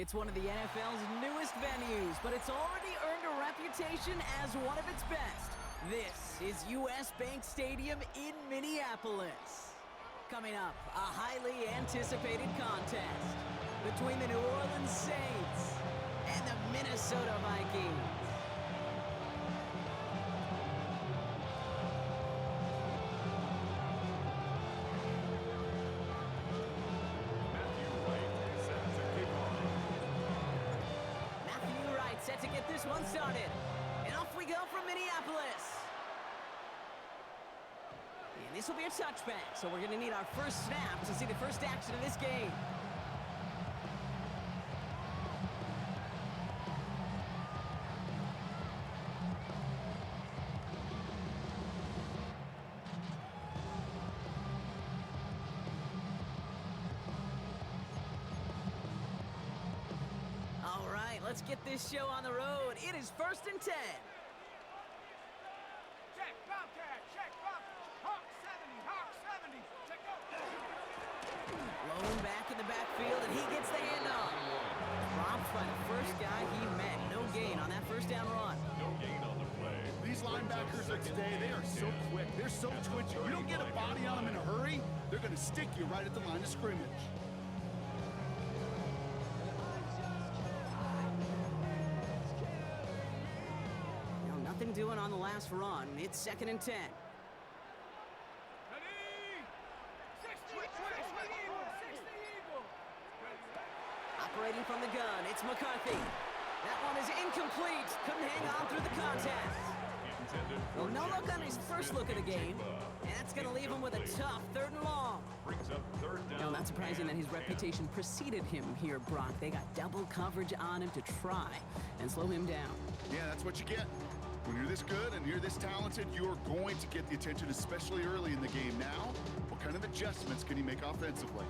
It's one of the NFL's newest venues, but it's already earned a reputation as one of its best. This is US Bank Stadium in Minneapolis. Coming up, a highly anticipated contest between the New Orleans Saints and the Minnesota Vikings. Set to get this one started. And off we go from Minneapolis. And this will be a touchback, so we're going to need our first snap to see the first action of this game. All right, let's get this show on the road. It is 1st and 10. Check, Bobcat, check, Bobcat. Hawk 70, Hawk 70. Check out. Lone back in the backfield, and he gets the handoff. Dropped by the first guy he met. No gain on that first down run. No gain on the play. These linebackers of today, they are so quick. They're so twitchy. You don't get a body on them in a hurry, they're going to stick you right at the line of scrimmage. Nothing doing on the last run. It's 2nd and 10. Ready? 60 Eagle, 60 Eagle. Operating from the gun, it's McCarthy. That one is incomplete. Couldn't hang on through the contest. Well, no look on his first look of the game. And that's going to leave him with a tough 3rd and long. Brings up 3rd down. No, not surprising that his reputation preceded him here, Brock. They got double coverage on him to try and slow him down. Yeah, that's what you get. When you're this good and you're this talented, you're going to get the attention, especially early in the game. Now, what kind of adjustments can he make offensively?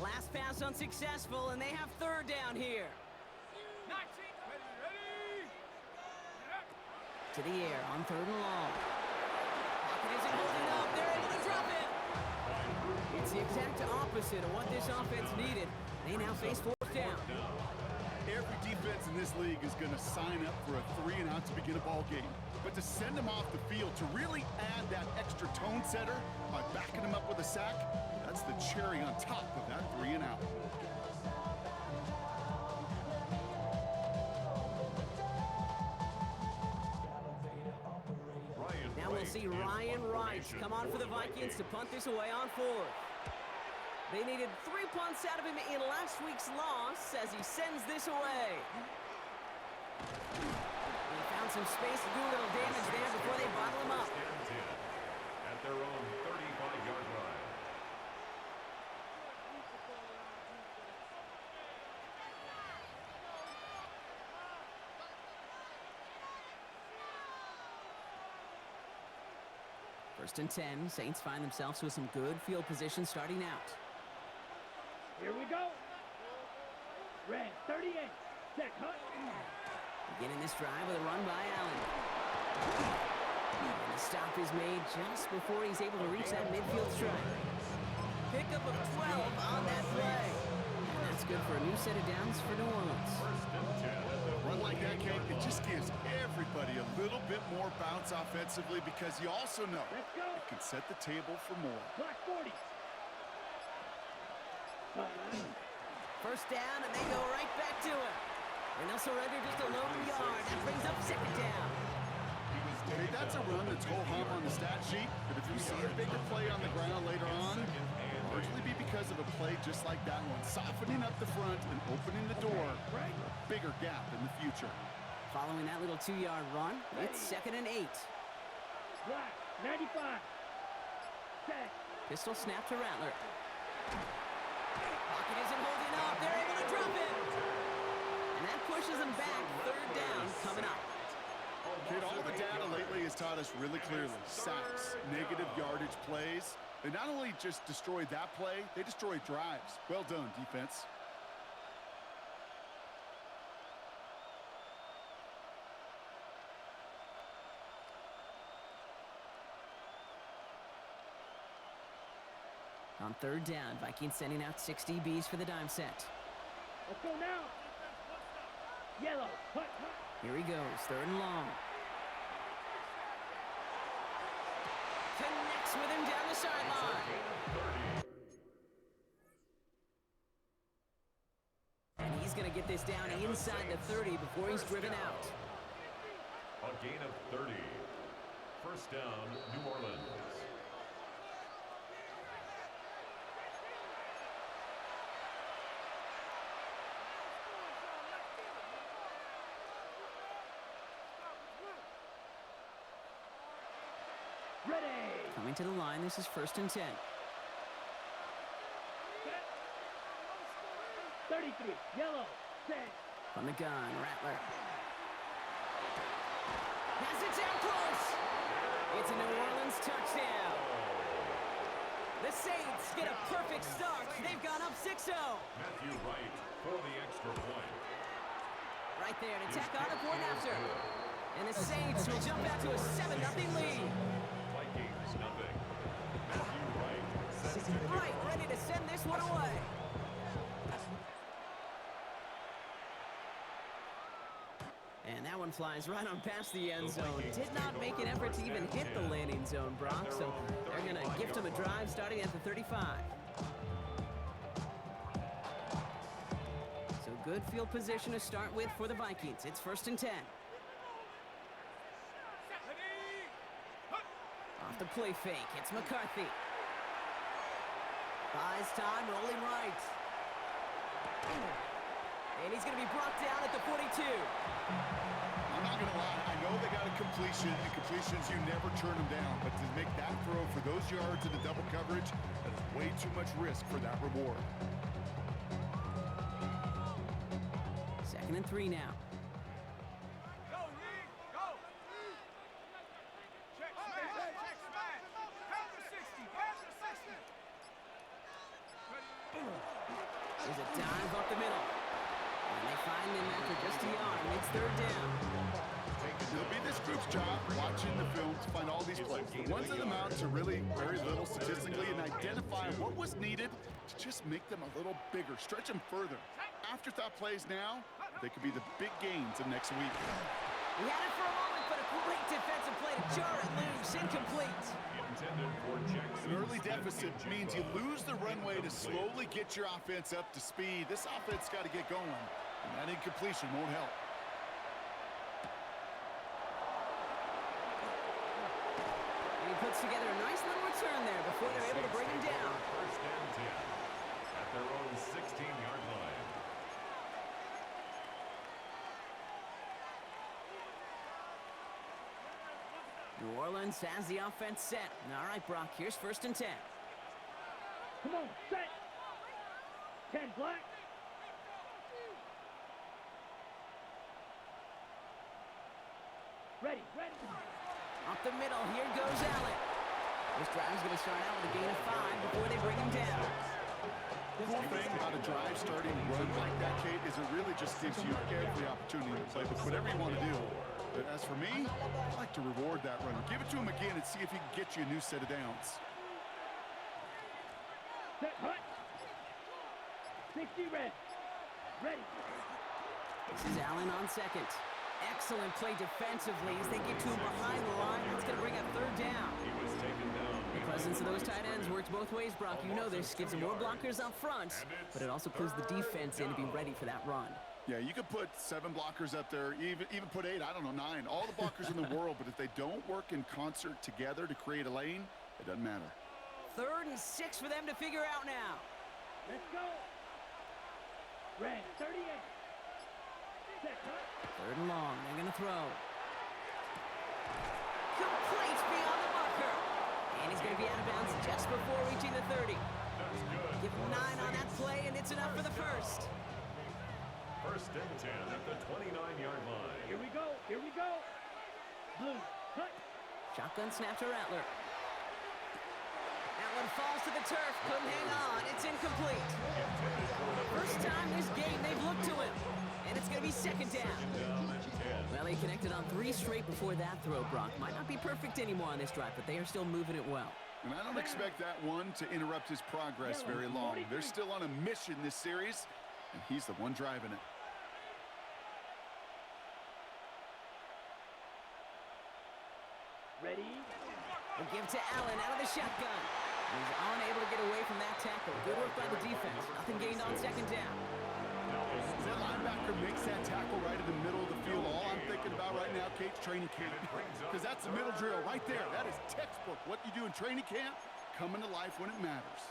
Last pass unsuccessful, and they have 3rd down here. 19, ready? To the air on 3rd and long. Pocket isn't holding up. They're able to drop it. It's the exact opposite of what this offense needed. They now face 4th down. Every defense in this league is going to sign up for a 3-and-out to begin a ball game. But to send them off the field, to really add that extra tone setter by backing them up with a sack, that's the cherry on top of that 3-and-out. Now we'll see Ryan Wright come on for the Vikings to punt this away on 4th. They needed 3 punts out of him in last week's loss as he sends this away. He found some space to do a little damage there before they bottle him up. At their own 35-yard line. First and 10, Saints find themselves with some good field position starting out. Here we go. Red 38. Check, hut. Beginning this drive with a run by Allen. And the stop is made just before he's able to reach that midfield strike. Pickup of 12 on that play. And that's good for a new set of downs for New Orleans. 1st and 10. A run like that, Kate, it just gives everybody a little bit more bounce offensively because you also know Let's go. it can set the table for more. Black 40. First down, and they go right back to it. And they'll surrender just a lone yard. That brings up 2nd down. Hey, that's a run that's ho-hum on the stat sheet, but if you see a bigger play on the ground later on, it'll largely be because of a play just like that one, softening up the front and opening the door for a bigger gap in the future. Following that little 2-yard run, it's 2nd and 8. Black 95. Check. Pistol snap to Rattler. Pocket isn't holding up. They're able to drop it. And that pushes them back. 3rd down coming up. Kid, all the data lately has taught us really clearly, sacks, negative yardage plays, they not only just destroy that play, they destroy drives. Well done, defense. On On third down, Vikings sending out 6 DBs for the dime set. Let's go now. Yellow. Hut. Here he goes, third and long. Connects with him down the sideline. And he's going to get this down inside the 30 before he's driven out. A gain of 30. First down, New Orleans. Ready. Coming to the line, this is 1st and 10. 33. Yellow. Set. From the gun, Rattler. Has it down close. It's a New Orleans touchdown. The Saints get a perfect start. They've gone up 6-0. Matthew Wright for the extra point. Right there to tack on a point after. And the Saints will jump out to a 7-0 lead. Vikings nothing. Matthew Wright sets it. Right, ready to send this one away. And that one flies right on past the end zone. Did not make an effort to even hit the landing zone, Brock. So they're going to gift him a drive starting at the 35. So good field position to start with for the Vikings. It's 1st and 10. Off the play fake, it's McCarthy. Buys time, rolling right. And he's going to be brought down at the 42. I'm not going to lie. I know they got a completion, and completions, you never turn them down. But to make that throw for those yards in the double coverage, that is way too much risk for that reward. 2nd and 3 now. Go, Reed, go. Check smash. Pound the 60. There's a dive up the middle. And they find him after just a yard. It's 3rd down. It'll be this group's job watching the film to find all these plays. The ones that amount to really very little statistically and identify what was needed to just make them a little bigger, stretch them further. Afterthought plays now, they could be the big gains of next week. He had it for a moment, but a great defensive play to jar it loose. Incomplete. Intended for Jackson. An early deficit means you lose the runway to slowly get your offense up to speed. This offense got to get going, and that incompletion won't help. And he puts together a nice little return there before they're able to bring him down. First and 10 at their own 16-yard line. New Orleans has the offense set. All right, Brock, here's 1st and 10. Come on, set. 10 black. Ready. Up the middle, here goes Allen. This drive's going to start out with a gain of 5 before they bring him down. The cool thing about a drive starting run like that, Kate, is it really just gives you every opportunity to play with whatever you want to do. But as for me, I like to reward that runner. Give it to him again and see if he can get you a new set of downs. Set, hut. 60 red. Ready. This is Allen on 2nd. Excellent play defensively as they get to him behind the line. That's going to bring up 3rd down. He was taken down. The presence of those tight ends works both ways, Brock. You know this. Gives them more blockers up front, but it also clues the defense in to be ready for that run. Yeah, you could put 7 blockers up there, even put 8, I don't know, 9. All the blockers in the world, but if they don't work in concert together to create a lane, it doesn't matter. 3rd and 6 for them to figure out now. Let's go. Red, 38. Set, hut. 3rd and long. They're going to throw. Complete beyond the marker. And he's going to be out of bounds just before reaching the 30. That's good. Give him 9 on that play, and it's enough for the first. 1st and 10 at the 29-yard line. Here we go. Blue, hut. Shotgun snap to Rattler. That one falls to the turf. Couldn't hang on. It's incomplete. First time this game they've looked to him. And it's going to be 2nd down. Well, he connected on 3 straight before that throw, Brock. Might not be perfect anymore on this drive, but they are still moving it well. And I don't expect that one to interrupt his progress very long. They're still on a mission this series, and he's the one driving it. Ready? We'll give to Allen out of the shotgun. He's unable to get away from that tackle. Good work by the defense. Nothing gained on second down. That linebacker makes that tackle right in the middle of the field. All I'm thinking about right now, Kate's training camp. Because that's the middle drill right there. That is textbook. What you do in training camp, coming to life when it matters.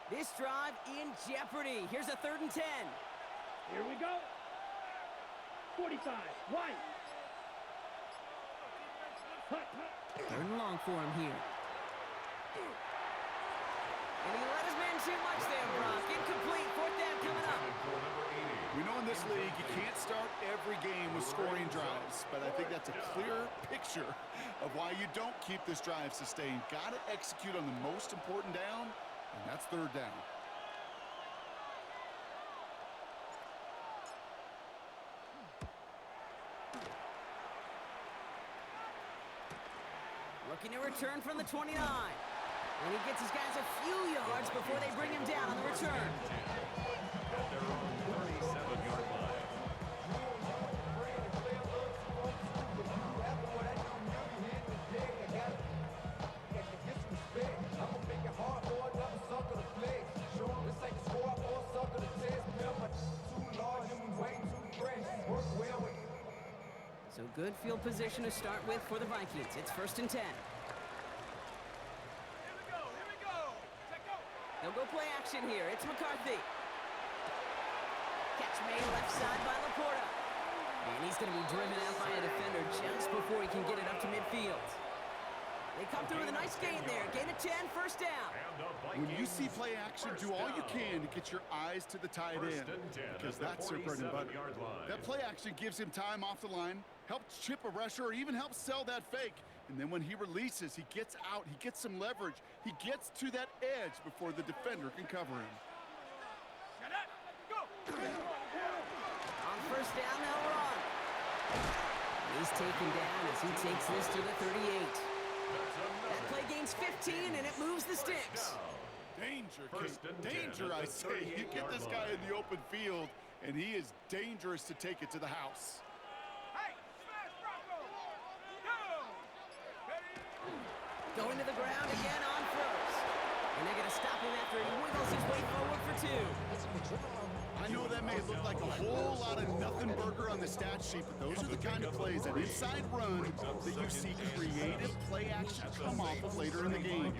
This drive in jeopardy. Here's a 3rd and 10. Here we go. 45. White. Hut, hut. 3rd and long for him here. And he let his man too much there, Brock. Incomplete. 4th down coming up. We know in this league you can't start every game with scoring drives, but I think that's a clear picture of why you don't keep this drive sustained. Got to execute on the most important down, and that's 3rd down. Looking to return from the 29. And he gets his guys a few yards before they bring him down on the return. At their own 37-yard line. So good field position to start with for the Vikings. It's 1st and 10. Here we go. Check go. They'll go play action here. It's McCarthy. Catch made left side by Laporta. And he's going to be driven out by a defender just before he can get it up to midfield. They come through with a nice gain there. Gain of 10, 1st down. When you see play action, do all you can to get your eyes to the tight end, because that's their bread and butter. That play action gives him time off the line, helps chip a rusher, or even helps sell that fake. And then when he releases, he gets out, he gets some leverage. He gets to that edge before the defender can cover him. Shut up. Go. On 1st down, now we're on. He's taken down as he takes this to the 38. That play gains 15, and it moves the sticks. Danger, Kate. Danger, I say. You get this guy in the open field, and he is dangerous to take it to the house. Hey, smash Bronco. Go. Ready? Going to the ground again on 1st. And they're going to stop him after he wiggles his way forward for 2. I know that may look like a whole lot of nothing burger on the stat sheet, but those are the kind of plays, that inside run, that you see creative play action come off of later in the game.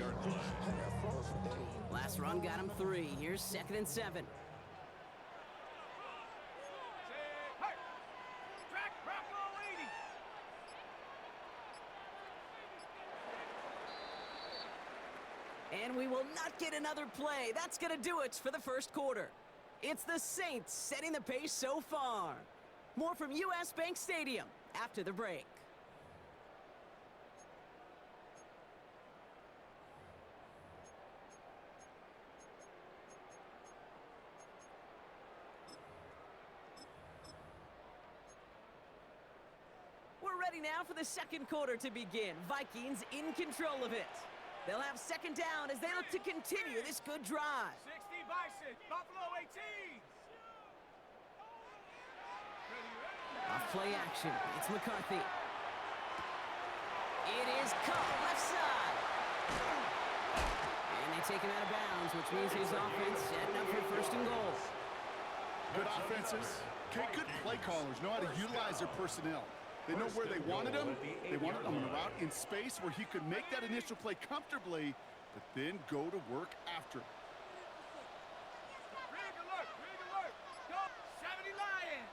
Last run got him 3. Here's 2nd and 7. Hey. Track Bronco 80. And we will not get another play. That's going to do it for the 1st quarter. It's the Saints setting the pace so far. More from US Bank Stadium after the break. We're ready now for the 2nd quarter to begin. Vikings in control of it. They'll have 2nd down as they look to continue this good drive. 60 Bison. Buffalo 18. Off play action. It's McCarthy. It is caught left side. And they take him out of bounds, which means his offense setting up for 1st and goal. Good offenses. Okay, good play callers know how to utilize their personnel. They know where they wanted him. They wanted him on a route in space where he could make that initial play comfortably, but then go to work after. Rig alert. Go. 70 Lions.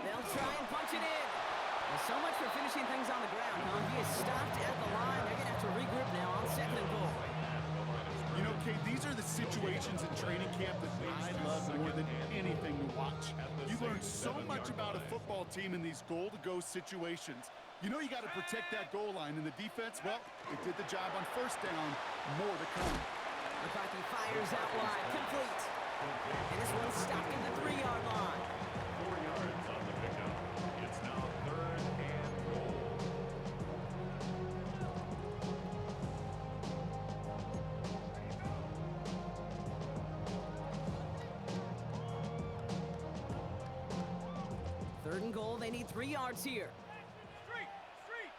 They'll try and punch it in. Well, so much for finishing things on the ground, huh? He is stopped at the line. They're going to have to regroup now on 2nd and goal. You know, Kate, these are the situations in training camp that I love more than anything to watch. You learn so much about a football team in these goal-to-go situations. You know you got to protect that goal line, and the defense, well, they did the job on 1st down. More to come. McCarthy fires out wide, complete. And this one's stopped at the 3-yard line. 4 yards on the pickup. It's now 3rd and goal. Third and goal, they need 3 yards here. Street! Street!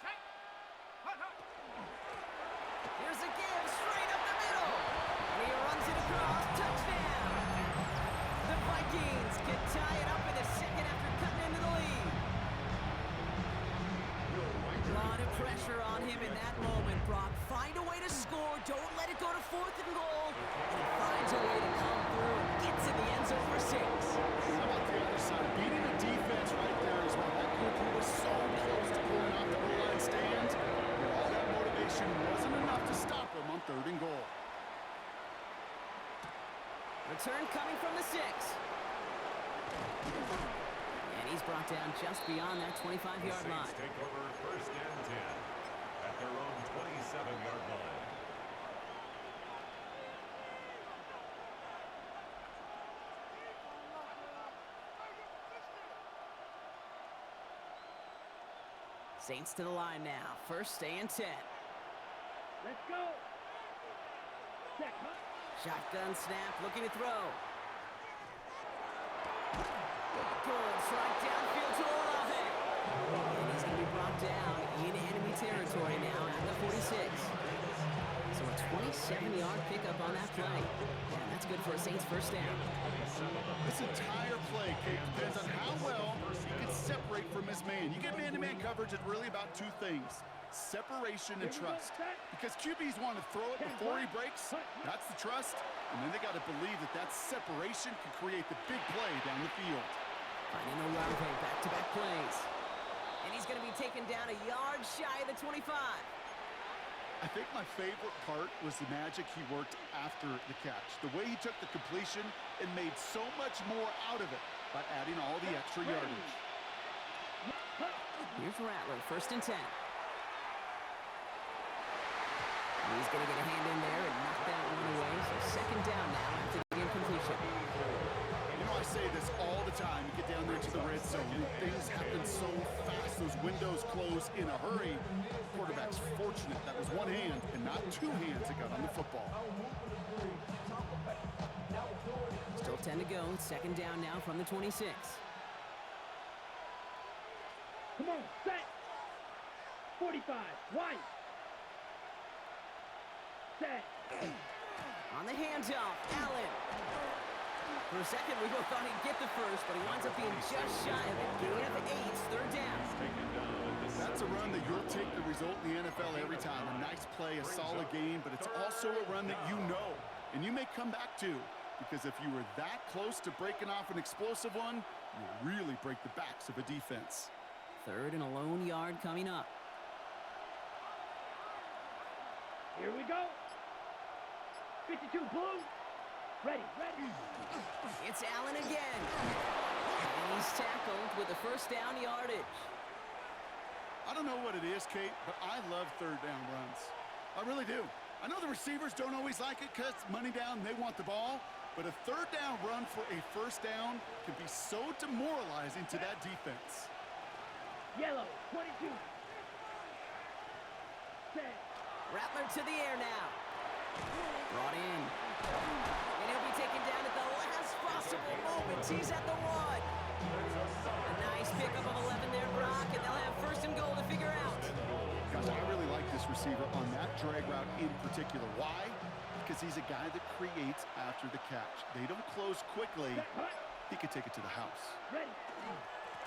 Check! Hut, hut! Here's a give, straight up the middle. And he runs it across, touchdown. The Vikings can tie it up in the second after cutting into the lead. A lot of pressure on him in that moment, Brock. Find a way to score, don't let it go to 4th and goal. And he finds a way to come through and gets in the end zone for 6. How about the other side? Beating the defense right there as well. That group who was so close to pulling off the goal line stand, but all that motivation wasn't enough to stop them on 3rd and goal. Return coming from the 6. And he's brought down just beyond that 25-yard line. Saints take over 1st and 10 at their own 27-yard line. Saints to the line now. 1st and 10. Let's go. Check, hut. Shotgun snap, looking to throw. Good strike downfield to Olave. And he's going to be brought down in enemy territory now at the 46. So a 27-yard pickup on that play. And that's good for a Saints 1st down. This entire play, Kate, depends on how well you can separate from his man. You get man-to-man coverage, it's really about 2 things. Separation and trust. Because QBs want to throw it before he breaks. That's the trust. And then they got to believe that that separation can create the big play down the field. Finding Olave, back-to-back plays. And he's going to be taken down a yard shy of the 25. I think my favorite part was the magic he worked after the catch. The way he took the completion and made so much more out of it by adding all the extra yardage. Here's Rattler, 1st and 10. He's going to get a hand in there and knock that one away. So 2nd down now after the incompletion. You know, I say this all the time. You get down there to the red zone, and things happen so fast. Those windows close in a hurry. Quarterback's fortunate that was 1 hand and not 2 hands that got on the football. Still 10 to go. 2nd down now from the 26. Come on, set. 45, wide. Set. On the handoff, Allen. For a second, we both thought he'd get the first, but he winds up being just shy of it. Gain of 8, 3rd down. That's a run that you'll take the result in the NFL every time. A nice play, a solid game, but it's also a run that you know, and you may come back to, because if you were that close to breaking off an explosive one, you really break the backs of a defense. 3rd and a lone yard coming up. Here we go. 52 blue. Ready, ready. It's Allen again. And he's tackled with the 1st down yardage. I don't know what it is, Kate, but I love 3rd down runs. I really do. I know the receivers don't always like it because money down, they want the ball, but a 3rd down run for a 1st down can be so demoralizing to that defense. Yellow, 22. Set. Rattler to the air now. Brought in. And he'll be taken down at the last possible moment. He's at the 1. A nice pickup of 11 there, Brock, and they'll have 1st and goal to figure out. Gosh, I really like this receiver on that drag route in particular. Why? Because he's a guy that creates after the catch. They don't close quickly. He could take it to the house. Ready.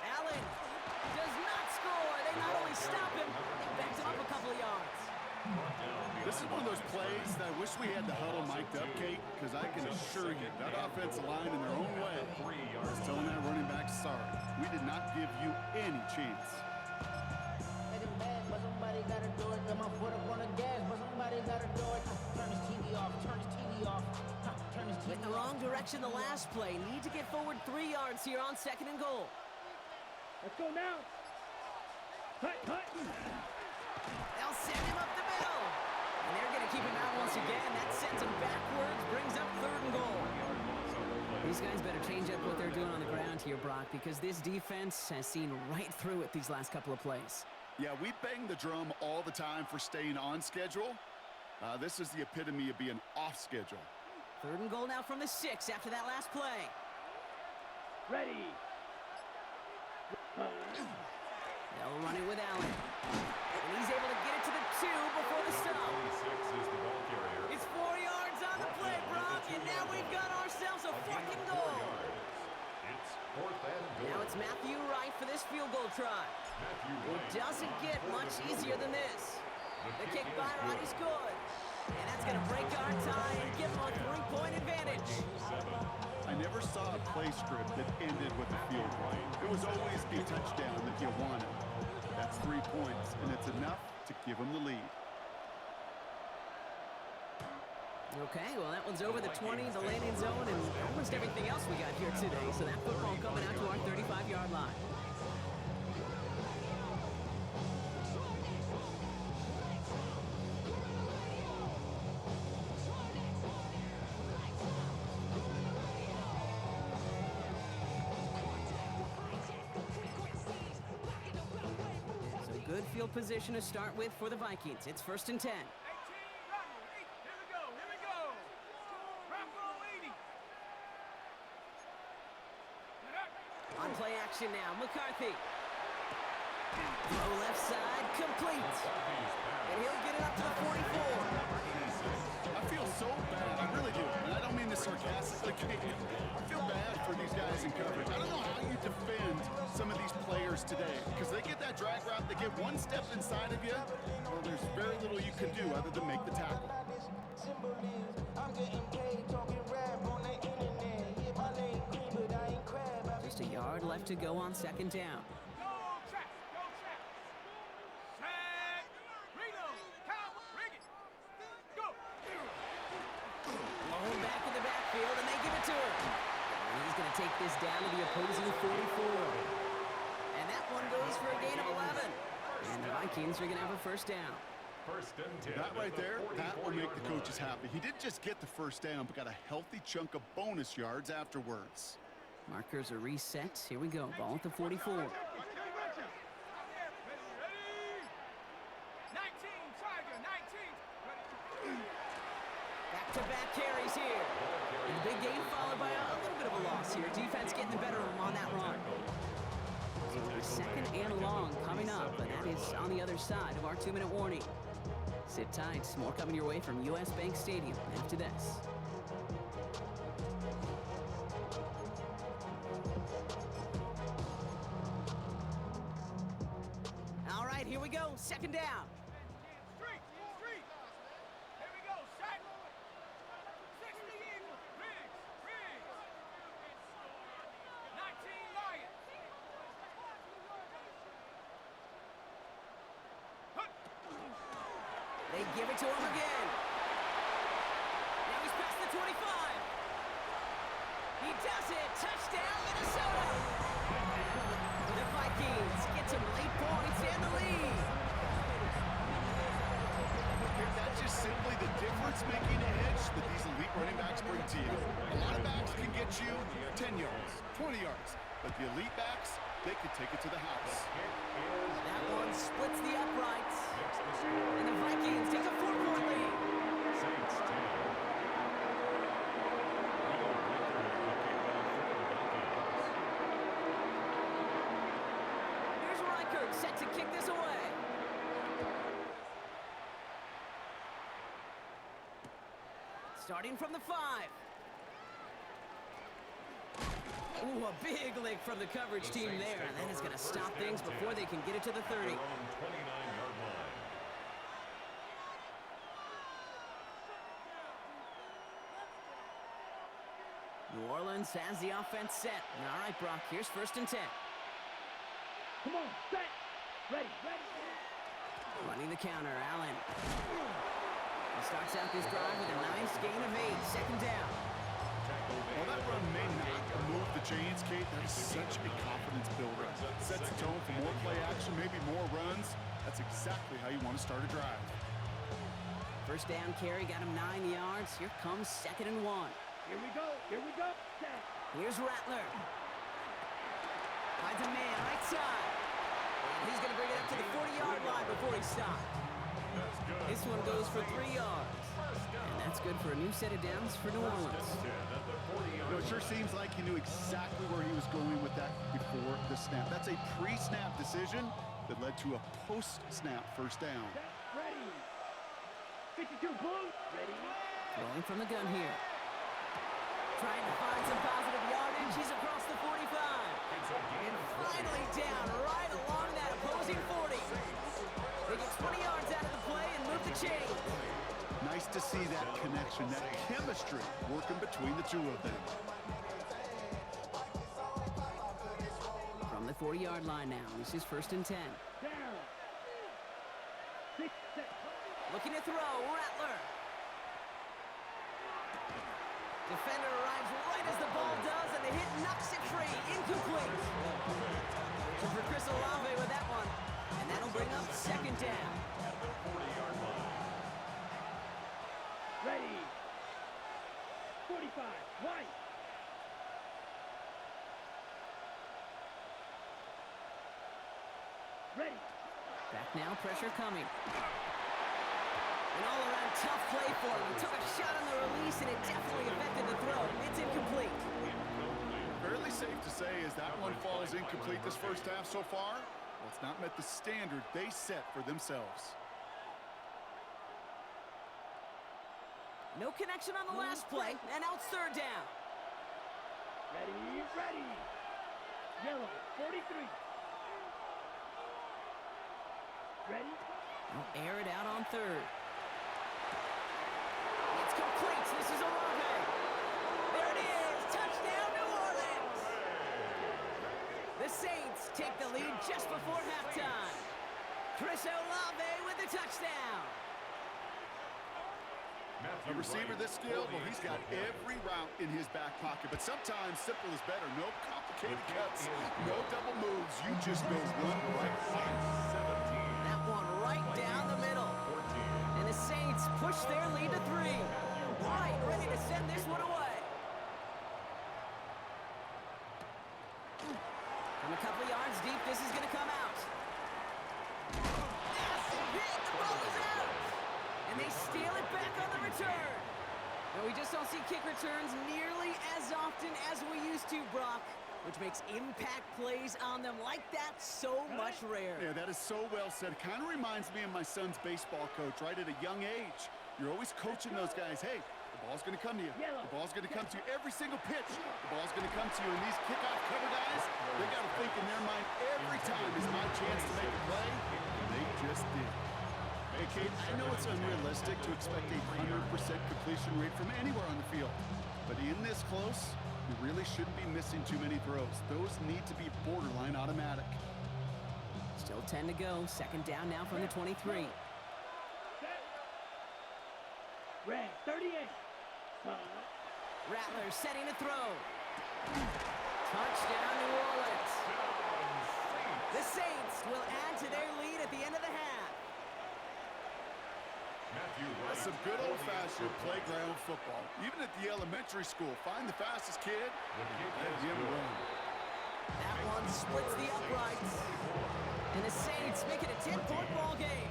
Allen does not score. They not only stop him, they backed him up a couple of yards. This is one of those plays that I wish we had the huddle mic'd up, Kate, because I can assure you that offensive line in their own way is telling that running back, sorry, we did not give you any chance. Make it bad, but somebody gotta do it. Got my foot up on the gas, but somebody gotta do it. Turn this TV off, turn this TV off. Turn this TV Went in the wrong direction the last play. Need to get forward 3 yards here on 2nd and goal. Let's go now. Hut, hut. They'll send him up the middle. And they're going to keep him out once again. That sends him backwards, brings up 3rd and goal. These guys better change up what they're doing on the ground here, Brock, because this defense has seen right through it these last couple of plays. Yeah, we bang the drum all the time for staying on schedule. This is the epitome of being off schedule. 3rd and goal now from the 6 after that last play. Ready. They'll run it with Allen. And he's able to get it to the 2 before the stop. 26 is the ball carrier. It's 4 yards on the play, Brock, and now we've got ourselves a 4th and goal. It's 4th and goal. Now it's Matthew Wright for this field goal try. It doesn't get much easier than this. The kick by Wright is good. And that's going to break our tie and give them a 3-point advantage. I never saw a play script that ended with a field goal. It was always a touchdown that you wanted. That's 3 points, and it's enough to give them the lead. Okay, well, that one's over the 20, the landing zone, and almost everything else we got here today. So that football coming out to our 35-yard line. Good field position to start with for the Vikings. It's 1st and 10. 18, run. Here we go. Here we go. Bravo 80. On play action now, McCarthy. Throw left side, complete. And he'll get it up to the 44. I feel so bad. I really do. And I don't mean this sarcastically. I feel bad for these guys in coverage. I don't know how you defend some of these players today, because they get that drag route, they get one step inside of you, well, there's very little you can do other than make the tackle. Just a yard left to go on 2nd down. Go track. Go track. Sack. Reno. Cow. Rig it. Go. Blown back in the backfield, and they give it to him. And he's going to take this down to the opposing 44. And that one goes for a gain of 11. And the Vikings are going to have a 1st down. 1st and 10. That right there, that will make the coaches happy. He didn't just get the 1st down, but got a healthy chunk of bonus yards afterwards. Markers are reset. Here we go. Ball at the 44. Ready. 19, Tiger. 19. Back-to-back carries here. And the big gain followed by a little bit of a loss here. Defense getting the better of him on that run. So 2nd and long coming up, and that is on the other side of our 2-minute warning. Sit tight. More coming your way from US Bank Stadium after this. All right, here we go. 2nd down. Street. Here we go. Sack. 60 Eagles. Riggs. 19 Lions. They give it to him again. Now he's past the 25. He does it. Touchdown, Minnesota. The Vikings get some late points and the lead. That's just simply the difference-making edge that these elite running backs bring to you. A lot of backs can get you 10 yards, 20 yards, but the elite backs, they can take it to the house. That one splits the uprights. And the Vikings take a 4-point lead. Saints 10. Here's Reichert set to kick this away. Starting from the 5. Ooh, a big lick from the coverage team there, and that is going to stop things before they can get it to the 30. Their own 29-yard line. New Orleans has the offense set. All right, Brock, here's 1st and 10. Come on, set. Ready. Running the counter, Allen. He starts out this drive with a nice gain of 8. 2nd down. While that run may not move the chains, Kate, that is such a confidence builder. Sets the tone for more play action, maybe more runs. That's exactly how you want to start a drive. First down carry got him 9 yards. Here comes 2nd and 1. Here we go. Here we go. Set. Here's Rattler. Finds a man right side. And he's going to bring it up to the 40-yard line before he stops. That's good. This one goes for 3 yards. And that's good for a new set of downs for New Orleans. It sure seems like he knew exactly where he was going with that before the snap. That's a pre-snap decision that led to a post-snap first down. Set. Ready. 52 blue. Ready. Throwing from the gun here. Trying to find some positive yardage. He's across the 45. And finally down right along that opposing 40. They get 20 yards out of the play and move the chain. Nice to see that connection, that chemistry working between the two of them. From the 40-yard line now, this is 1st and 10. Down. 6 set. Looking to throw, Rattler. Defender arrives right as the ball does, and the hit knocks it free. Incomplete. So for Chris Olave with that one, and that'll bring up 2nd down. Ready. 45. White. Ready. Back now, pressure coming. An all-around tough play for him. He took a shot on the release, and it definitely affected the throw. It's incomplete. Fairly safe to say as that one falls incomplete this first half so far, well, it's not met the standard they set for themselves. No connection on the last play, and now it's 3rd down. Ready. Ready. Yellow. 43. Ready. They'll air it out on 3rd. It's complete. This is Olave. There it is. Touchdown, New Orleans. The Saints take the lead just before halftime. Chris Olave with the touchdown. A receiver this skilled, well, he's got every route in his back pocket, but sometimes simple is better. No complicated cuts, no double moves. You just go one right side. That one right down the middle. And the Saints push their lead to 3. Right, ready to send this one away. From a couple yards deep, this is going to come out. Massive hit, the ball is out. And they steal it back on the return. And we just don't see kick returns nearly as often as we used to, Brock, which makes impact plays on them like that so much rarer. Yeah, that is so well said. It kind of reminds me of my son's baseball coach, right? At a young age, you're always coaching those guys. Hey, the ball's going to come to you. The ball's going to come to you every single pitch. The ball's going to come to you. And these kickoff cover guys, they got to think in their mind every time is my chance to make a play. And they just did. Hey, Kate, I know it's unrealistic to expect a 100% completion rate from anywhere on the field. But in this close, you really shouldn't be missing too many throws. Those need to be borderline automatic. Still 10 to go. 2nd down now from the 23. Red. 38. Rattler setting to throw. Touchdown, New Orleans. The Saints will add to their lead at the end of the half. That's some good old-fashioned playground football. Even at the elementary school, find the fastest kid and give him a run. That one splits the uprights. And the Saints make it a 10-point ball game.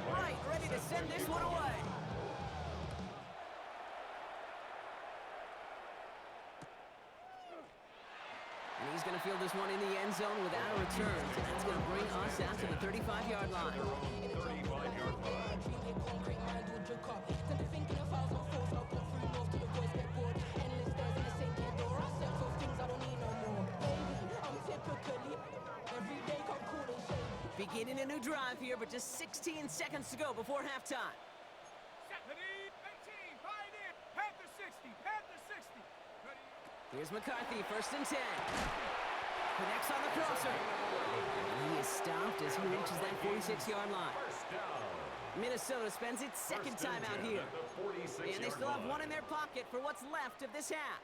Right, ready to send this one away. And he's going to field this one in the end zone without a return. So that's going to bring us out to the 35-yard line. Beginning a new drive here, but just 16 seconds to go before halftime. Ready. 18. Right in. Panther 60. Panther 60. Ready. Here's McCarthy, 1st and 10. Connects on the crosser. And he is stopped as he reaches that 46-yard line. Minnesota spends its 2nd time out here. And they still have one in their pocket for what's left of this half.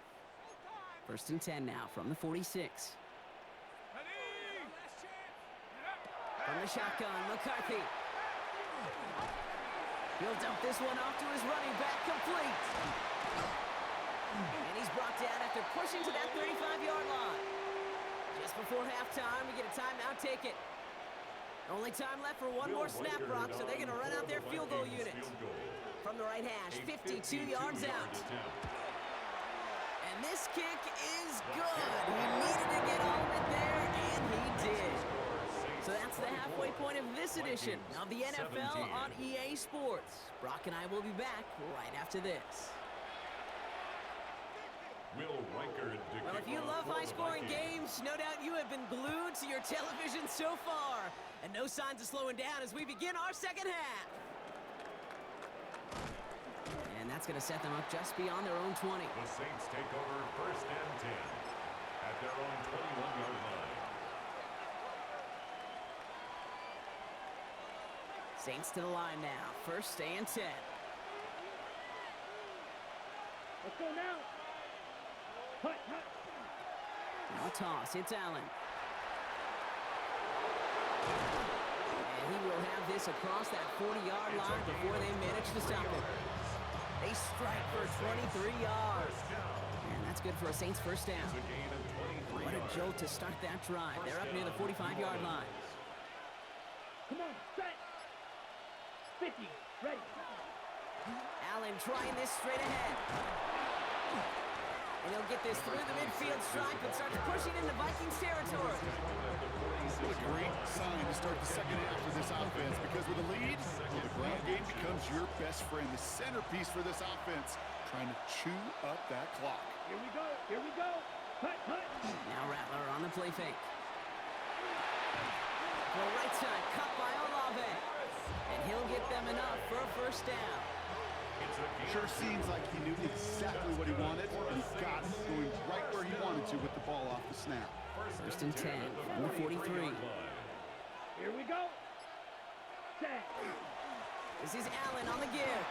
1st and 10 now from the 46. From the shotgun, McCarthy. He'll dump this one off to his running back, complete. And he's brought down after pushing to that 35-yard line. Just before halftime, we get a timeout ticket. Only time left for one more snap, Brock, so they're going to run out their field goal unit. From the right hash, 52 yards out. And this kick is good. He needed to get all of it there, and he did. So that's the halfway point of this edition of the NFL on EA Sports. Brock and I will be back right after this. Well, if you love high-scoring games, no doubt you have been glued to your television so far. And no signs of slowing down as we begin our second half. And that's going to set them up just beyond their own 20. The Saints take over 1st and 10 at their own 21-yard line. Saints to the line now. 1st and 10. Let's go now. Hut, hut. Now toss. It's Allen. And he will have this across that 40-yard line before they manage to stop him. They strike for 23 yards. And that's good for a Saints 1st down. What a jolt to start that drive. They're up near the 45-yard line. Come on, set. 50, ready. Allen trying this straight ahead. And he'll get this through the midfield stripe and starts pushing into Vikings territory. What a great sign to start the second half for this offense, because with a lead, well, the ground game becomes your best friend, the centerpiece for this offense, trying to chew up that clock. Here we go, here we go. Hut, hut. Now Rattler on the play fake. To the right side, cut by Olave. And he'll get them enough for a 1st down. Sure seems like he knew exactly what he wanted, and he got it, going right where he wanted to with the ball off the snap. 1st and 10 from the 43. Here we go. Set. This is Allen on the give.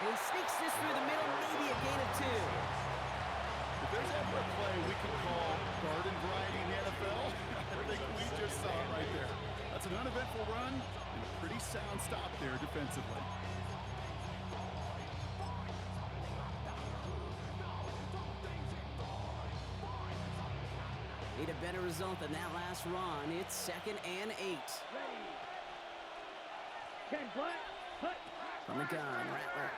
And he sneaks this through the middle, maybe a gain of 2. If there's ever a play we can call garden variety in the NFL, I think we just saw it right there. That's an uneventful run and a pretty sound stop there defensively. Need a better result than that last run. It's 2nd and 8. Ready. 10 black. Hut. From the gun, Rattler.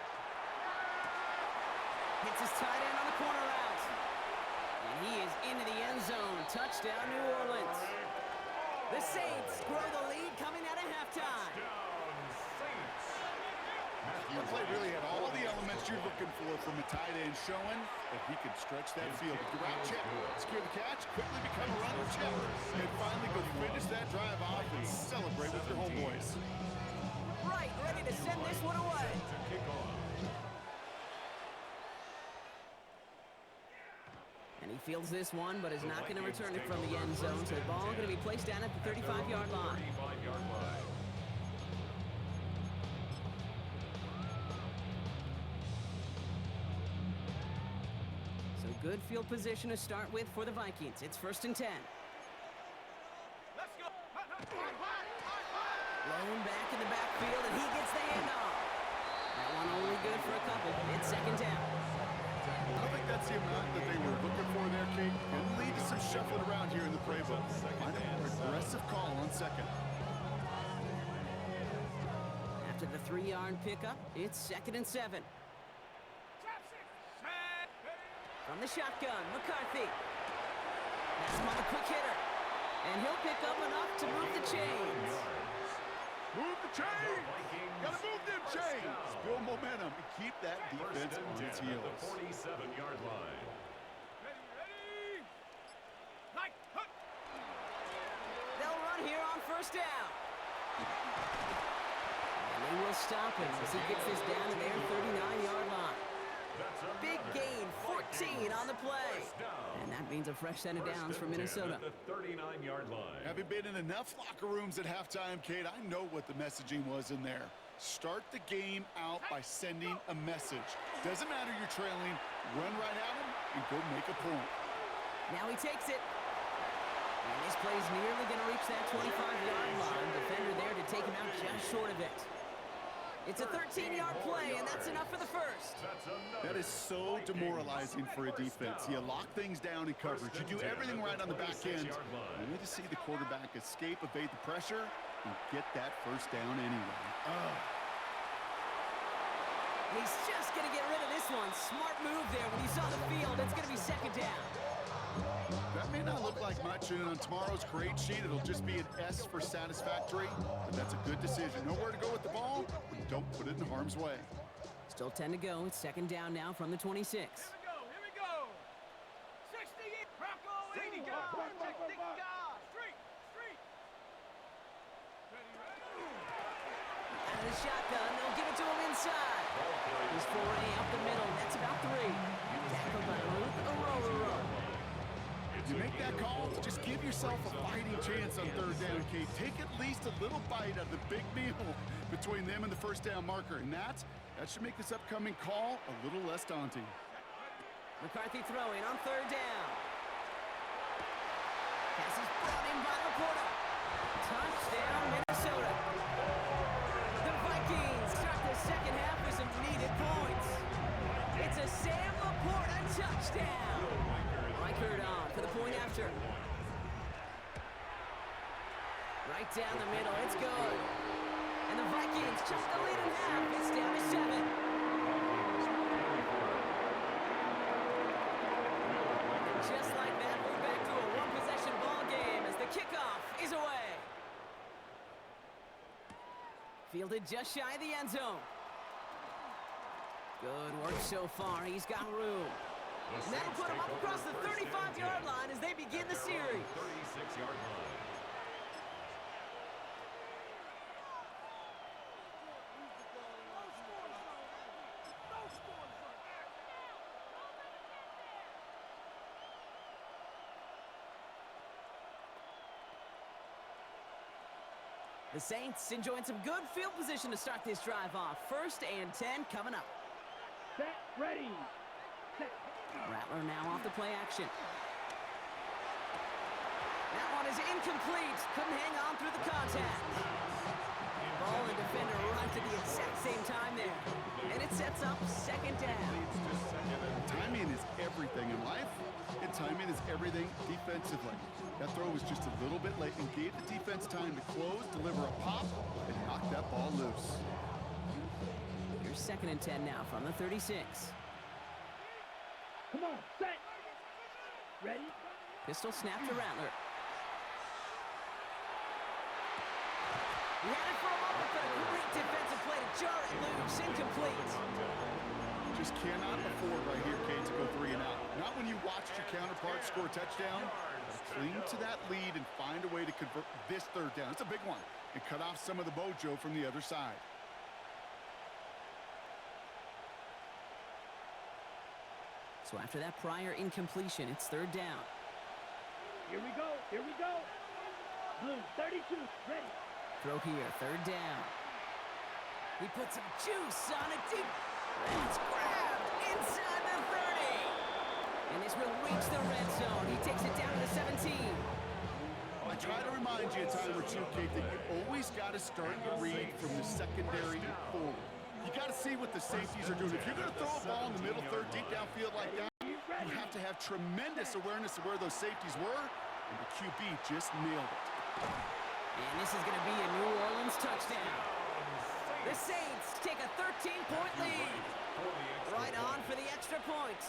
Hits his tight end on the corner route. And he is into the end zone. Touchdown, New Orleans. The Saints grow the lead coming out of halftime. The play really had all the elements you're looking for from a tight end, showing that he could stretch that field. The route check, secure the catch, quickly become a runner check, and finally go finish that drive off and celebrate with your homeboys. Right, ready to send this one away. And he fields this one, but is not going to return it from the end zone. So the ball going to be placed down at the 35-yard line. So good field position to start with for the Vikings. It's 1st and 10. Let's go. Lone back in the backfield, and he gets the handoff. That one only good for a couple. It's 2nd down. I don't think that's the amount that they were looking for there, Kate. Can lead to some shuffling around here in the playbook. Find a more aggressive call on 2nd. After the 3-yard pickup, it's 2nd and 7. From the shotgun, McCarthy. That's him on the quick hitter. And he'll pick up enough to move the chains. Move the chains! Gotta move them chains! Build momentum and keep that defense on its heels. The 47-yard line. Ready. Like, hut. They'll run here on 1st down. And they will stop him as he gets this down to their 39-yard line. Big gain, 14 on the play. And that means a fresh set of downs for Minnesota. The 39-yard line. Having been in enough locker rooms at halftime, Kate, I know what the messaging was in there. Start the game out by sending a message. Doesn't matter you're trailing, run right at him and go make a point. Now he takes it. And this play's nearly going to reach that 25-yard line. Defender there to take him out just short of it. It's a 13-yard play, and that's enough for the first. That is so demoralizing for a defense. You lock things down in coverage. You do everything right on the back end, only to see the quarterback escape, evade the pressure, and get that first down anyway. He's just going to get rid of this one. Smart move there. When he saw the field, it's going to be second down. That may not look like much, and on tomorrow's grade sheet, it'll just be an S for satisfactory, but that's a good decision. Nowhere to go with the ball, don't put it in harm's way. Still 10 to go. It's second down now from the 26. Here we go. 68, Bronco, 80 guard. Check the guard. Street. Out of the shotgun, they'll give it to him inside. His foray up the middle. That's about 3. Tackled by Ruth Arora. You make that call, just give yourself a fighting chance on third down, Kate. Take at least a little bite of the big meal between them and the first down marker, and that should make this upcoming call a little less daunting. McCarthy throwing on third down. Pass is brought in by Laporta. Touchdown, Minnesota. The Vikings start the second half with some needed points. It's a Sam Laporta touchdown. Reichert on for the point after. Right down the middle, it's good. And the Vikings just the lead in half. It's down to 7. Just like that, we're back to a one-possession ball game as the kickoff is away. Fielded just shy of the end zone. Good work so far. He's got room. And that'll put him up across the 35-yard line as they begin the series. 36-yard line. The Saints enjoying some good field position to start this drive off. 1st and 10 coming up. Set, ready. Set. Rattler now off the play action. That one is incomplete. Couldn't hang on through the contact. Ball and defender arrived at the exact same time there. And it sets up second down. Timing is everything in life, and timing is everything defensively. That throw was just a little bit late and gave the defense time to close, deliver a pop, and knock that ball loose. Here's 2nd and 10 now from the 36. Come on, set. Ready. Pistol snap to Rattler. He had it for a moment, but a great defensive play to jar it loose. Incomplete. Just cannot afford right here, Kate, to go 3 and out. Not when you watched your counterpart score a touchdown. Cling to that lead and find a way to convert this third down. It's a big one. And cut off some of the mojo from the other side. So after that prior incompletion, it's 3rd down. Here we go. Blue, 32, ready. Throw here, 3rd down. He puts some juice on it deep. That's grabbed inside the 30. And this will reach the red zone. He takes it down to the 17. I try to remind you a time or two, Kate, that you always got to start your read from the secondary forward. You got to see what the safeties are doing. If you're going to throw a ball in the middle third, deep downfield like that, you have to have tremendous awareness of where those safeties were, and the QB just nailed it. And this is going to be a New Orleans touchdown. The Saints take a 13-point lead. Right on for the extra point.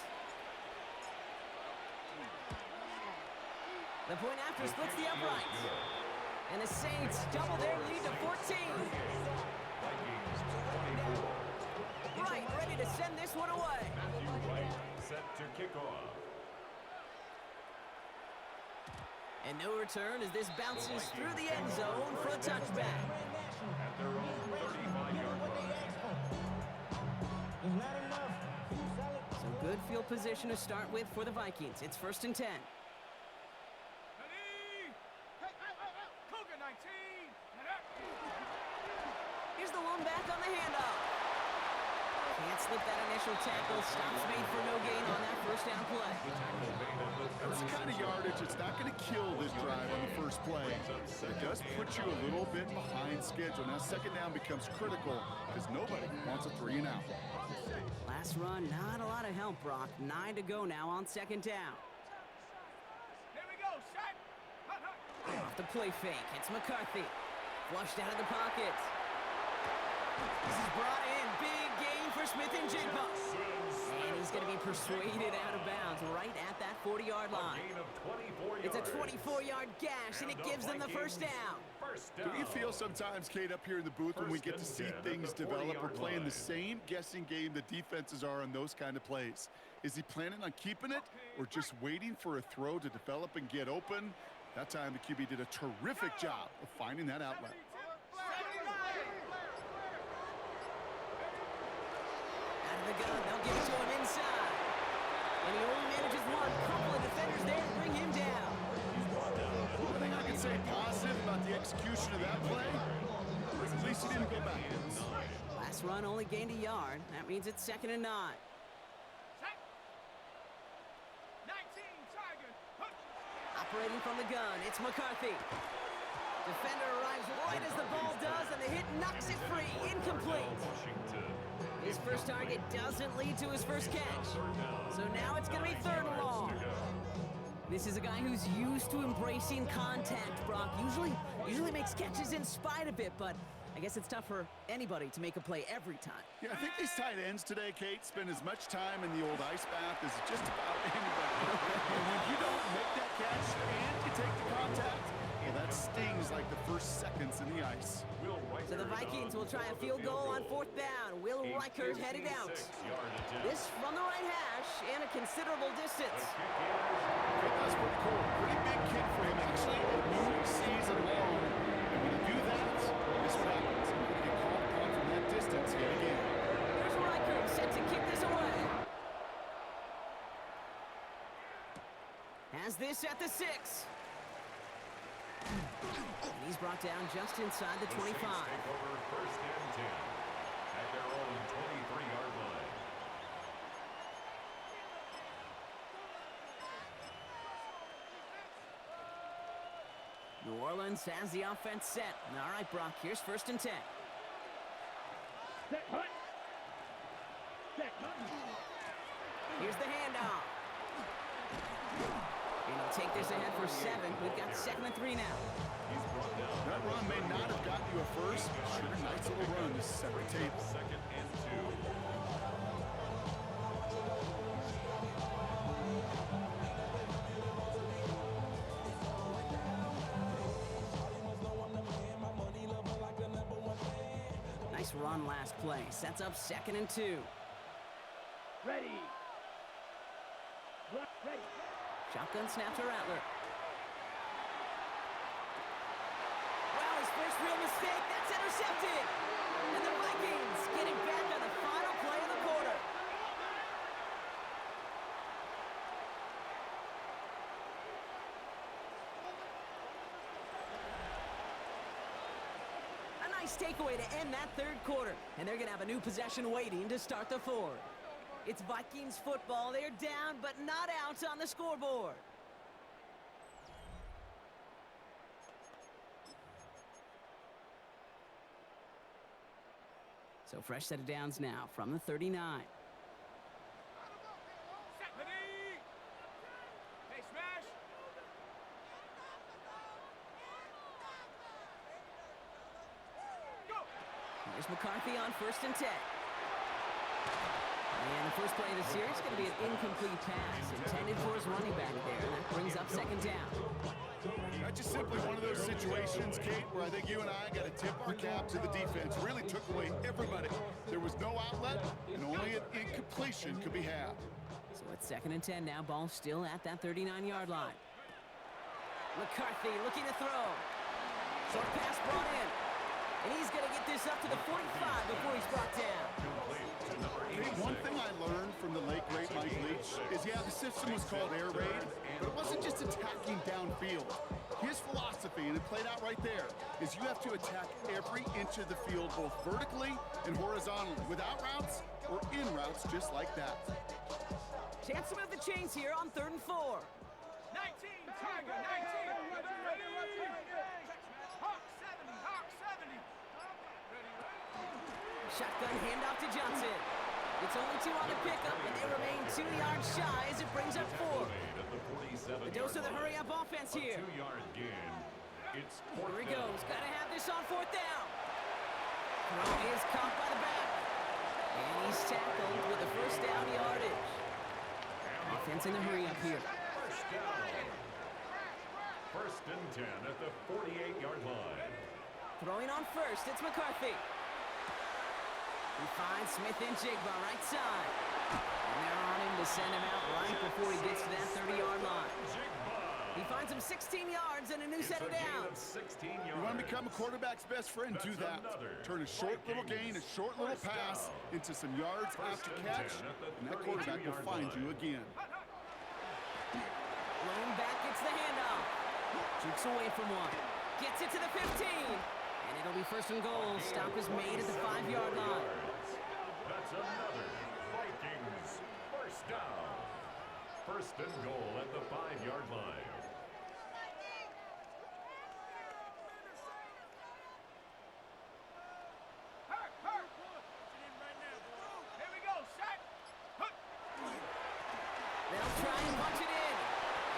The point after splits the uprights. And the Saints double their lead to 14. Right, ready to send this one away. Set to kick off. And no return as this bounces through the end zone for a touchback. At their own 35-yard line. Some good field position to start with for the Vikings. It's 1st and 10. Ready? Hey, Cougar 19. Here's the one back on the handoff. Can't slip that initial tackle. Stops made for no gain on that first down play. That's the kind of yardage it's not going to kill this drive on the first play. It does put you a little bit behind schedule. Now second down becomes critical because nobody wants a 3 and out. Last run, not a lot of help, Brock. 9 to go now on second down. Here we go, set. Hut, hut. Off the play fake, it's McCarthy. Flushed out of the pocket. This is brought in. Big gain for Smith and Jigba. And he's going to be persuaded out of bounds right at that 40-yard line. It's a 24-yard gash, and it gives them the first down. Do you feel sometimes, Kate, up here in the booth when we get to see things develop, we're playing the same guessing game the defenses are on those kind of plays? Is he planning on keeping it or just waiting for a throw to develop and get open? That time the QB did a terrific job of finding that outlet. Out of the gun, they'll give it to him inside. And he only manages one. Couple of defenders there to bring him down. One thing I can say positive about the execution of that play is at least he didn't go backwards. Last run only gained a yard. That means it's 2nd and 9. Set. 19, Tiger. Hut. Operating from the gun, it's McCarthy. Defender arrives right as the ball does, and the hit knocks it free. Incomplete. His first target doesn't lead to his first catch. So now it's going to be 3rd and long. This is a guy who's used to embracing contact, Brock. Usually makes catches in spite of it, but I guess it's tough for anybody to make a play every time. Yeah, I think these tight ends today, Kate, spend as much time in the old ice bath as just about anybody. And when you don't make that catch and you take the contact, well, that stings like the first seconds in the ice. So the Vikings will try a field goal on 4th down. Will Reichert headed out. This from the right hash and a considerable distance. Okay, that's pretty cool. Pretty big kick for him, actually. A new season long. And when you do that, this is what happens. You're going to get called upon from that distance yet again. Here's Reichert set to kick this away. Has this at the 6. And he's brought down just inside the 25. Take over 1st and 10 at their own 23-yard line. New Orleans has the offense set. All right, Brock, here's 1st and 10. Set, hut. Set, hut. Here's the handoff. And he'll take this ahead for 7. We've got 2nd and 3 now. That run may not have gotten you a first, but sure, nice little run to set the table. 2nd and 2. Nice run last play. Sets up 2nd and 2. Ready. Block, ready. Shotgun snap to Rattler. Wow, his first real mistake. That's intercepted. And the Vikings get it back on the final play of the quarter. A nice takeaway to end that 3rd quarter. And they're going to have a new possession waiting to start the 4th. It's Vikings football. They're down, but not out on the scoreboard. So fresh set of downs now from the 39. Set, ready. Hey, smash. Go. Here's McCarthy on 1st and 10. And the first play of the series is going to be an incomplete pass intended for his running back there. And that brings up 2nd down. That's just simply one of those situations, Kate, where I think you and I got to tip our cap to the defense. Really took away everybody. There was no outlet, and only an incompletion could be had. So it's 2nd and 10 now. Ball still at that 39-yard line. McCarthy looking to throw. Short pass brought in. And he's going to get this up to the 45 before he's brought down. Hey, one thing I learned from the late, great Mike Leach is, yeah, the system was called air raid, but it wasn't just attacking downfield. His philosophy saying, and played out right there, is you have to attack every inch of the field, both vertically and horizontally, without routes or in routes, just like that. Chance to move the chains here on 3rd and 4. 19, Tiger, 19. Ready? Hawk 70, Hawk 70. Shotgun handoff to Johnson. It's only 2 on the pickup, and they remain 2 yards shy as it brings up 4. The dose of the hurry-up offense here. 2-yard gain. It's Here he 4th down. goes. Got to have this on 4th down. Throw is caught by the back. And he's tackled with a 1st down yardage. Offense in the hurry-up here. First down. 1st and 10 at the 48-yard line. Throwing on 1st, it's McCarthy. He finds Smith and Jigba right side. And they're on him to send him out right before he gets to that 30-yard line. He finds him 16 yards and a new set of downs. 16 yards. You want to become a quarterback's best friend, do that. Turn a short little gain, a short little pass into some yards after catch, and that quarterback will find you again. Lone back gets the handoff. Jukes away from one. Gets it to the 15. And it'll be 1st and goal. Stop is made at the 5-yard line. That's another Vikings 1st down. 1st and goal at the 5-yard line. Hurt. Here we go, set. They'll try and punch it in.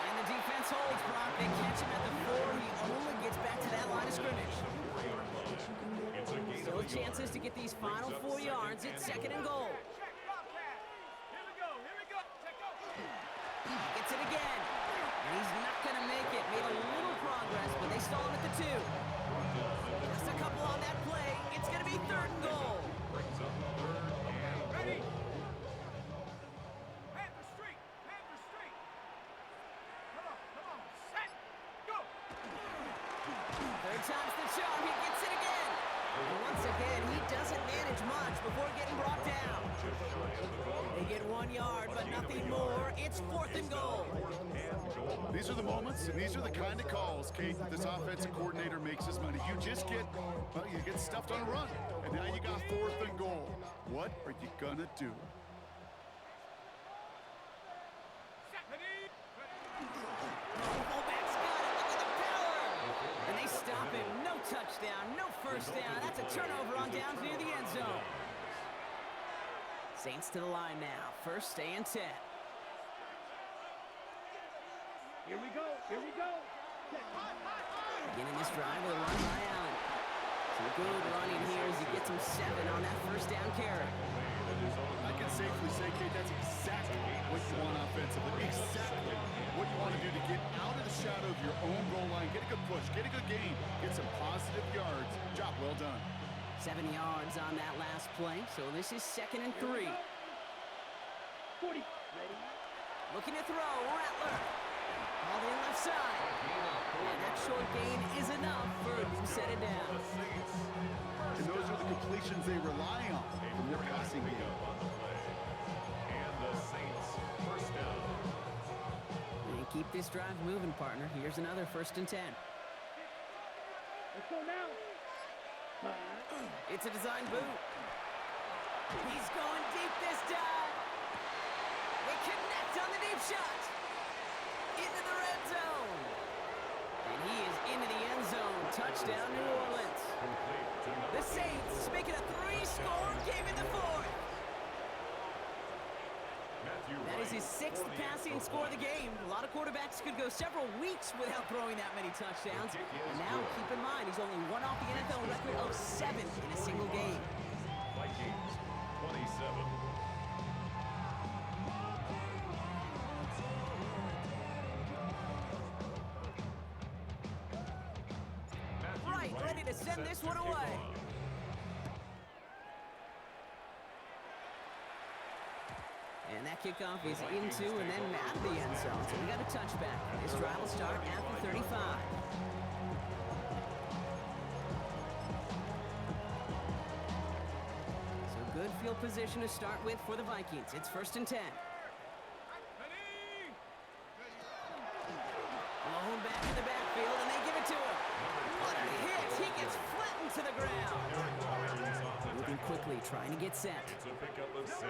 And the defense holds Brock. They catch him at the 4. He only gets back to that line of scrimmage. It's a gain Still of a chances to get these final 4 yards. It's 2nd and goal. Check, Bobcat. Here we go. Check go. Gets it again. And he's not going to make it. Made a little progress, but they stall him at the 2. Just a couple on that play. It's going to be 3rd and goal. brings up 3rd and Ready? goal. Panther Street. Come on. Set. Go. 3rd time's the charm. He gets it again. And once again, he doesn't manage much before getting brought down. They get 1 yard, but nothing more. It's 4th and goal. These are the moments, and these are the kind of calls, Kate, that this offensive coordinator makes his money. You just get, you get stuffed on a run, and now you got 4th and goal. What are you gonna do? Set. Ready? Fullback's got it. Look at the power. And they stop him. No touchdown, no 1st down. That's a turnover on downs near the end zone. Saints to the line now. 1st and 10. Here we go. Beginning this drive with a run by Allen. Some good running here as he gets him 7 on that 1st down carry. I can safely say, Kate, that's exactly what you want offensively. Exactly what you want to do to get out of the shadow of your own goal line, get a good push, get a good gain, get some positive yards. Job well done. 7 yards on that last play, so this is 2nd and 3. 40. Ready? Looking to throw, Rattler. All the left side. And that short gain is enough for a new set of downs. And those are the completions they rely on from their passing game. And the Saints 1st down. And keep this drive moving, partner. Here's another 1st and 10. Let's go now. It's a design boot. He's going deep this time. They connect on the deep shot. Into the red zone. And he is into the end zone. Touchdown, New Orleans. The Saints make it a 3-score game in the 4th. That is his 6th passing score of the game. A lot of quarterbacks could go several weeks without throwing that many touchdowns. And now, keep in mind, he's only one off the NFL record of 7 in a single game. Vikings 27. Right, ready to send this one away. And that kickoff is into and then out of the end zone. So we got a touchback. This drive will start at the 35. So good field position to start with for the Vikings. It's 1st and 10. Ready? Blown back in the backfield, and they give it to him. quickly, trying to get set. It's a pickup of 6.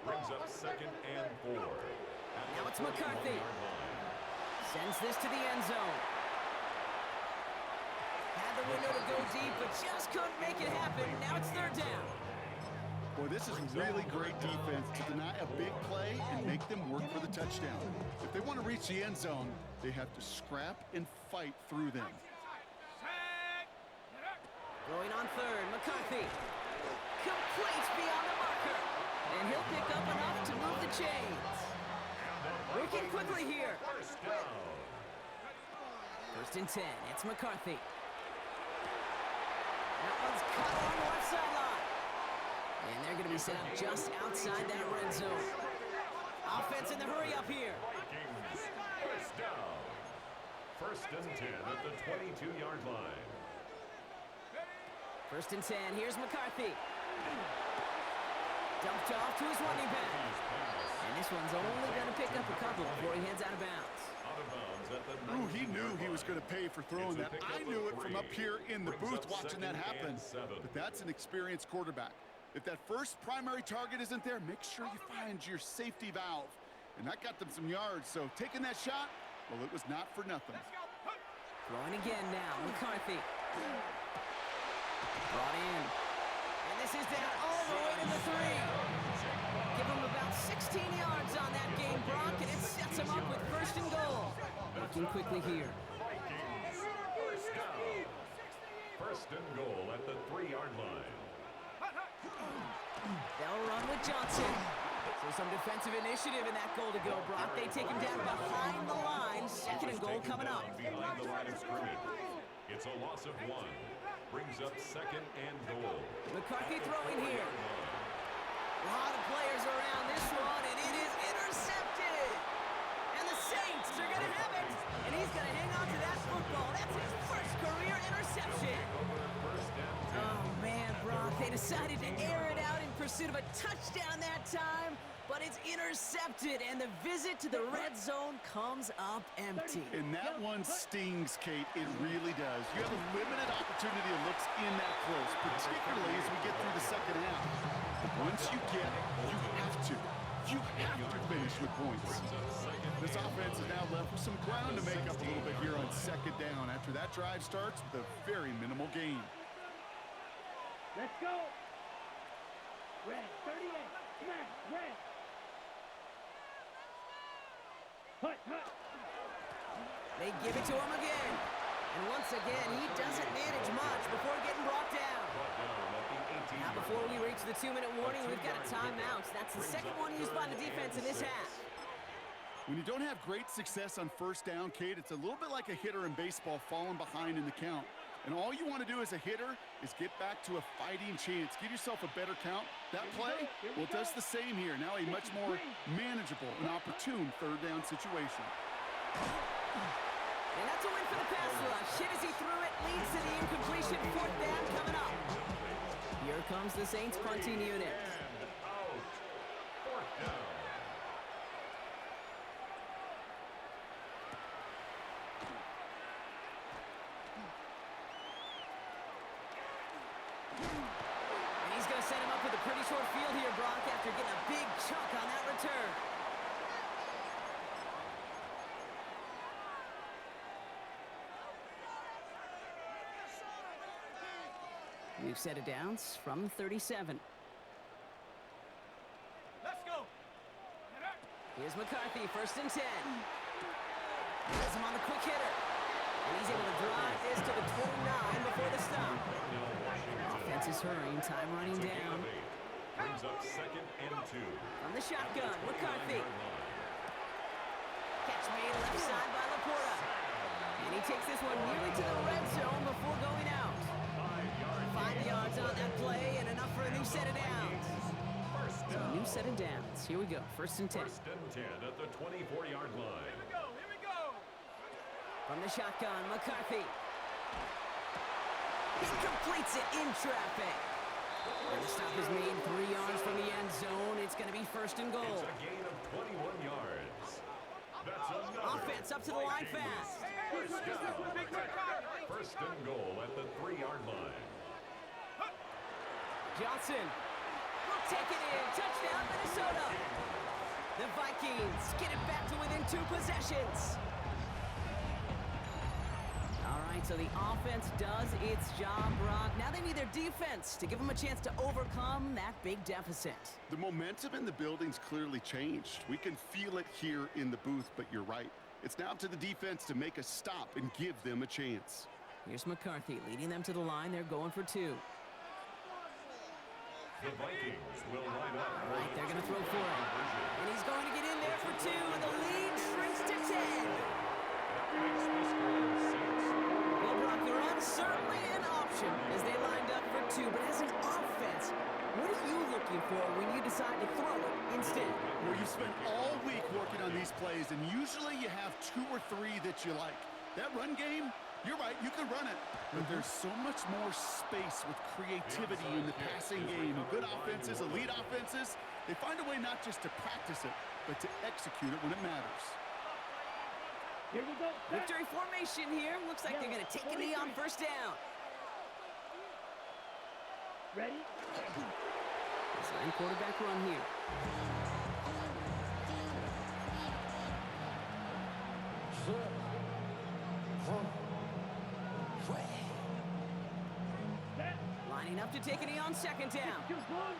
Brings up 2nd and 4. Now it's McCarthy. Sends this to the end zone. Had the window to go deep, but just couldn't make it happen. Now it's 3rd down. Boy, this is really great defense to deny a big play and make them work for the touchdown. If they want to reach the end zone, they have to scrap and fight through them. Going on 3rd, McCarthy. Completes beyond the marker. And he'll pick up enough to move the chains. Working quickly here. First down. 1st and 10, it's McCarthy. That one's cut along the left sideline. And they're going to be set up just outside that red zone. Offense in the hurry up here. Vikings. First down. 1st and 10 at the 22-yard line. 1st and 10, here's McCarthy. Dumped off to his running back. And this one's only going to pick up a couple before he heads out of bounds. Out of bounds at the Ooh, he knew he was going to pay for throwing that. I knew it from up here in the booth watching that happen. But that's an experienced quarterback. If that first primary target isn't there, make sure you find your safety valve. And that got them some yards, so taking that shot, well, it was not for nothing. Throwing again now, McCarthy. Brought in. And this is down all the way to the 3. Give him about 16 yards on that game, Brock, and it sets him up with 1st and goal. Working quickly here. Vikings. First down. 1st and goal at the 3-yard line. They'll run with Johnson. So some defensive initiative in that goal to go, Brock. They take him down behind the line. 2nd and goal coming up. Behind the line of scrimmage. It's a loss of 1. Brings up 2nd and goal. McCarthy throwing here. A lot of players around this one, and it is intercepted. And the Saints are going to have it. And he's going to hang on to that football. That's his 1st career interception. Oh, man, Brock, they decided to air it out in pursuit of a touchdown that time, but it's intercepted, and the visit to the red zone comes up empty. And that one stings, Kate. It really does. You have a limited opportunity to look in that close, particularly as we get through the 2nd half. But once you get it, you have to. You have to finish with points. This offense is now left with some ground to make up a little bit here on 2nd down after that drive starts with a very minimal gain. Let's go. Red, 38. Smash, red. Hut, hut. They give it to him again. And once again, he doesn't manage much before getting brought down. Now, before we reach the 2-minute warning, we've got a timeout. That's the 2nd one used by the defense in this half. When you don't have great success on 1st down, Kate, it's a little bit like a hitter in baseball falling behind in the count. And all you want to do as a hitter is get back to a fighting chance. Give yourself a better count. That play, well, it does the same here. Now a much more manageable and opportune 3rd down situation. And that's a win for the pass rush. Hit as he threw it, leads to the incompletion. 4th down coming up. Here comes the Saints punting unit. And out. 4th down. And he's going to set him up with a pretty short field here, Brock, after getting a big chunk on that return. We've set it downs from 37. Let's go. Here's McCarthy, 1st and 10. Has him on the quick hitter. And he's able to drive this to the 29 before the stop. Offense is hurrying, time running down. Brings up 2nd and 2. From the shotgun, McCarthy. Catch made left side by Laporta. And he takes this one nearly to the red zone before going out. 5 yards on that play and enough for a new set of downs. So a new set of downs. Here we go, 1st and 10. 1st and 10 at the 24-yard line. Here we go. From the shotgun, McCarthy. He completes it in traffic. And the stop is made 3 yards from the end zone. It's going to be 1st and goal. It's a gain of 21 yards. That's another. Offense up to the line fast. 1st and goal at the 3-yard line. Johnson will take it in. Touchdown, Minnesota. The Vikings get it back to within 2 possessions. All right, so the offense does its job, Brock. Now they need their defense to give them a chance to overcome that big deficit. The momentum in the building's clearly changed. We can feel it here in the booth, but you're right. It's now up to the defense to make a stop and give them a chance. Here's McCarthy leading them to the line. They're going for 2. The Vikings will line up. All right, they're going to throw for it. And he's going to get in there for 2, and the lead shrinks to 10. Well, Brock, the run certainly an option as they lined up for 2, but as an offense, what are you looking for when you decide to throw it instead? Well, you spent all week working on these plays, and usually you have 2 or 3 that you like. That run game, you're right, you can run it. But there's so much more space with creativity in the passing game. Good offenses, elite offenses, they find a way not just to practice it, but to execute it when it matters. Here we go. Victory formation here. Looks like they're going to take a knee on first down. Ready? Design quarterback run here. Lining up to take a knee on second down. 2 blue.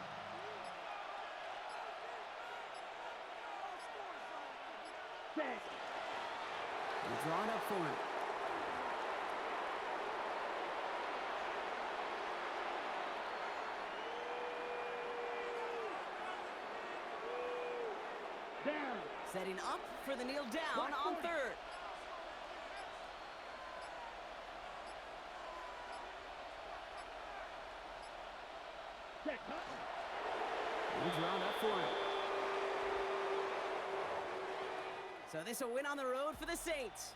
Set. And draw it up for him. Down. Setting up for the kneel down on third. Set. And drawn up for him. So this a win on the road for the Saints.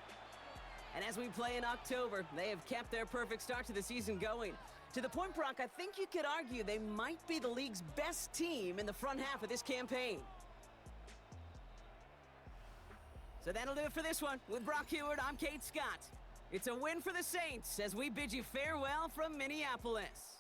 And as we play in October, they have kept their perfect start to the season going. To the point, Brock, I think you could argue they might be the league's best team in the front half of this campaign. So that'll do it for this one. With Brock Heward, I'm Kate Scott. It's a win for the Saints as we bid you farewell from Minneapolis.